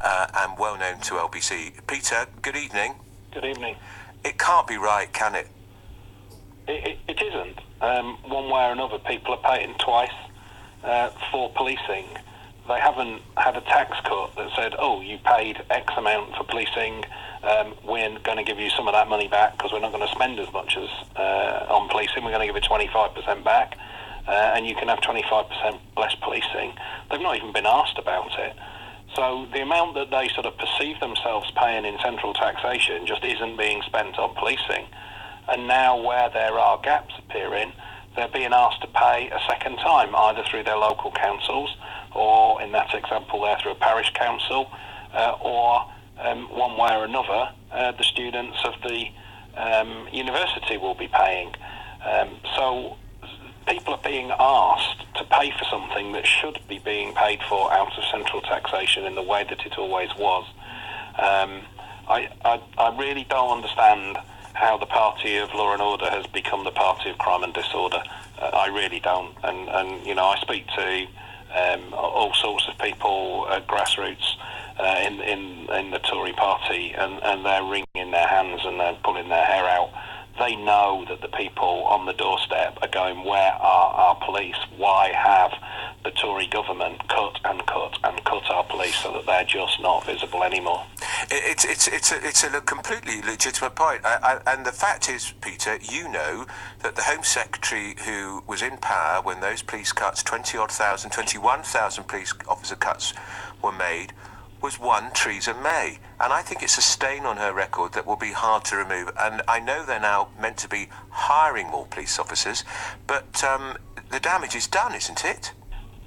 and well known to LBC. Peter, good evening. Good evening. It can't be right, can it? It isn't. One way or another, people are paying twice for policing. They haven't had a tax cut that said, oh, you paid X amount for policing, we're going to give you some of that money back because we're not going to spend as much as on policing. We're going to give it 25% back, and you can have 25% less policing. They've not even been asked about it. So the amount that they sort of perceive themselves paying in central taxation just isn't being spent on policing. And now where there are gaps appearing, they're being asked to pay a second time, either through their local councils, or in that example there through a parish council, or one way or another, the students of the university will be paying. So people are being asked to pay for something that should be being paid for out of central taxation in the way that it always was. I really don't understand how the party of law and order has become the party of crime and disorder. I really don't. And you know, I speak to all sorts of people at grassroots in the Tory party, and they're wringing their hands and they're pulling their hair out. They know that the people on the doorstep are going, where are our police? Why have the Tory government cut and cut and cut our police so that they're just not visible anymore? It's a completely legitimate point. And the fact is, Peter, you know that the Home Secretary who was in power when those police cuts, 21,000 police officer cuts were made, was one Theresa May. And I think it's a stain on her record that will be hard to remove. And I know they're now meant to be hiring more police officers, but the damage is done, isn't it?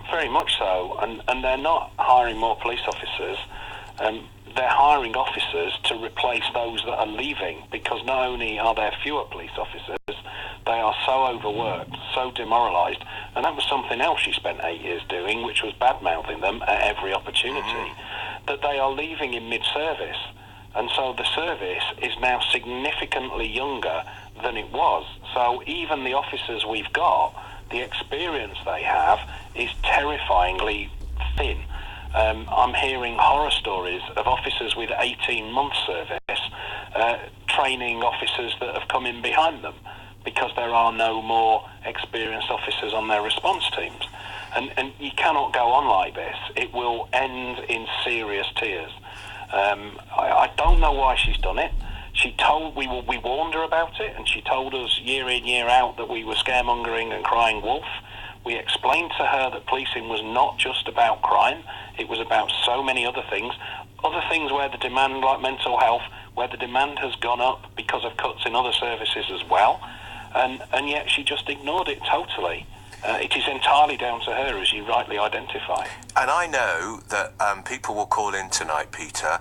Very much so. And they're not hiring more police officers. They're hiring officers to replace those that are leaving, because not only are there fewer police officers, they are so overworked, so demoralised. And that was something else she spent 8 years doing, which was bad-mouthing them at every opportunity. That they are leaving in mid-service, and so the service is now significantly younger than it was. So even the officers we've got, the experience they have is terrifyingly thin. I'm hearing horror stories of officers with 18-month service training officers that have come in behind them, because there are no more experienced officers on their response teams. And you cannot go on like this. It will end in serious tears. I don't know why she's done it. We warned her about it, and she told us year in, year out that we were scaremongering and crying wolf. We explained to her that policing was not just about crime. It was about so many other things where the demand, like mental health, where the demand has gone up because of cuts in other services as well. And yet she just ignored it totally. It is entirely down to her, as you rightly identify. And I know that people will call in tonight, Peter,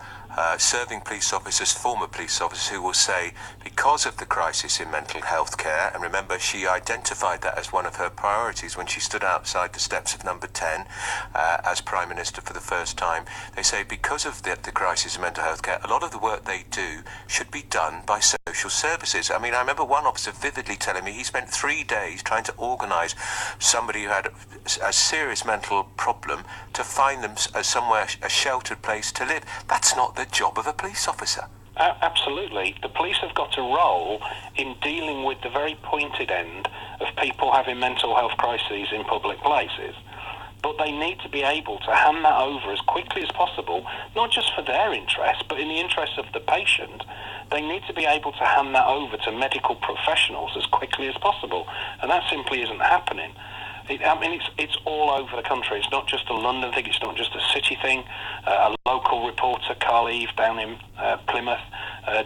serving police officers, former police officers, who will say, because of the crisis in mental health care, and remember she identified that as one of her priorities when she stood outside the steps of Number 10 as Prime Minister for the first time, they say because of the crisis in mental health care, a lot of the work they do should be done by social services. I mean, I remember one officer vividly telling me he spent 3 days trying to organise somebody who had a serious mental problem to find them somewhere, a sheltered place to live. That's not the job of a police officer. Absolutely. The police have got a role in dealing with the very pointed end of people having mental health crises in public places. But they need to be able to hand that over as quickly as possible, not just for their interest, but in the interest of the patient. They need to be able to hand that over to medical professionals as quickly as possible. And that simply isn't happening. It's all over the country. It's not just a London thing. It's not just a city thing. A local reporter, Carl Eve, down in Plymouth,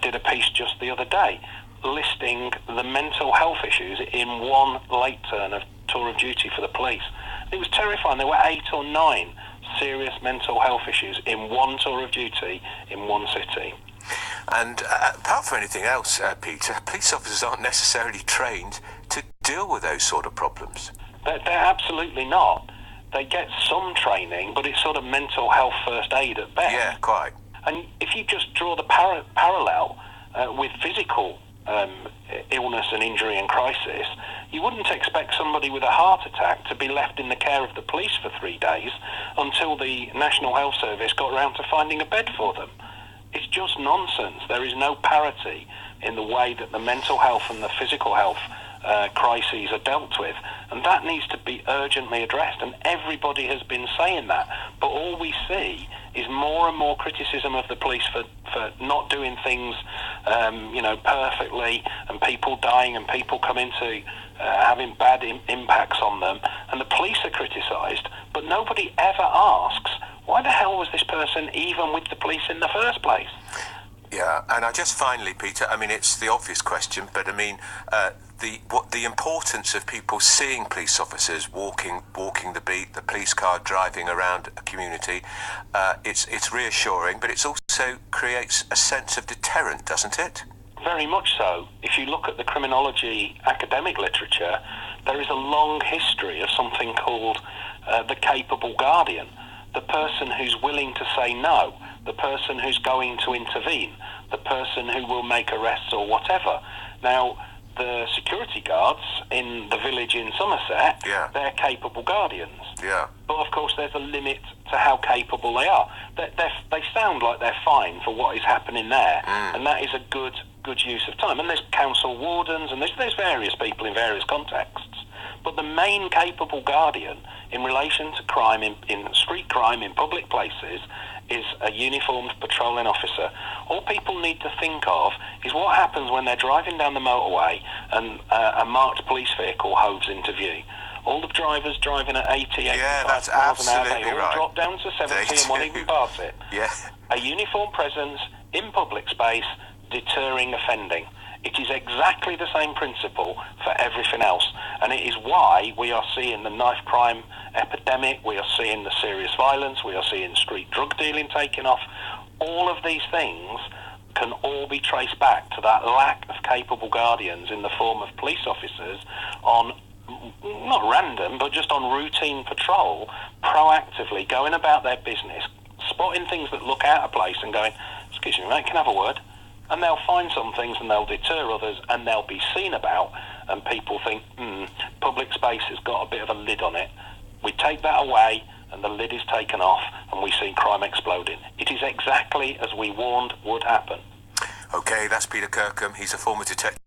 did a piece just the other day listing the mental health issues in one late turn of tour of duty for the police. It was terrifying. There were 8 or 9 serious mental health issues in one tour of duty in one city. And apart from anything else, Peter, police officers aren't necessarily trained to deal with those sort of problems. They're absolutely not. They get some training, but it's sort of mental health first aid at best. Yeah, quite. And if you just draw the parallel with physical illness and injury and crisis, you wouldn't expect somebody with a heart attack to be left in the care of the police for 3 days until the National Health Service got around to finding a bed for them. It's just nonsense. There is no parity in the way that the mental health and the physical health crises are dealt with, and that needs to be urgently addressed, and everybody has been saying that, but all we see is more and more criticism of the police for not doing things perfectly, and people dying and people coming to having bad impacts on them, and the police are criticised, but nobody ever asks, why the hell was this person even with the police in the first place? Yeah, and I just finally, Peter, I mean, it's the obvious question, but I mean, the importance of people seeing police officers walking the beat, the police car driving around a community, it's reassuring, but it also creates a sense of deterrent, doesn't it? Very much so. If you look at the criminology academic literature, there is a long history of something called the capable guardian, the person who's willing to say no, the person who's going to intervene, the person who will make arrests or whatever. Now, the security guards in the village in Somerset, they're capable guardians. Yeah. But of course there's a limit to how capable they are. They sound like they're fine for what is happening there, and that is a good use of time. And there's council wardens, and there's various people in various contexts. But the main capable guardian in relation to crime, in street crime, in public places, is a uniformed patrolling officer. All people need to think of is what happens when they're driving down the motorway and a marked police vehicle hoves into view. All the drivers driving at 80, 85 miles an hour, they all drop down to 70 and won't even pass it. Yeah. A uniform presence in public space, deterring offending. It is exactly the same principle for everything else, and it is why we are seeing the knife crime epidemic, we are seeing the serious violence, we are seeing street drug dealing taking off. All of these things can all be traced back to that lack of capable guardians in the form of police officers on, not random, but just on routine patrol, proactively going about their business, spotting things that look out of place and going, excuse me mate, can I have a word? And they'll find some things and they'll deter others and they'll be seen about, and people think, public space has got a bit of a lid on it. We take that away and the lid is taken off and we see crime exploding. It is exactly as we warned would happen. Okay, that's Peter Kirkham. He's a former detective.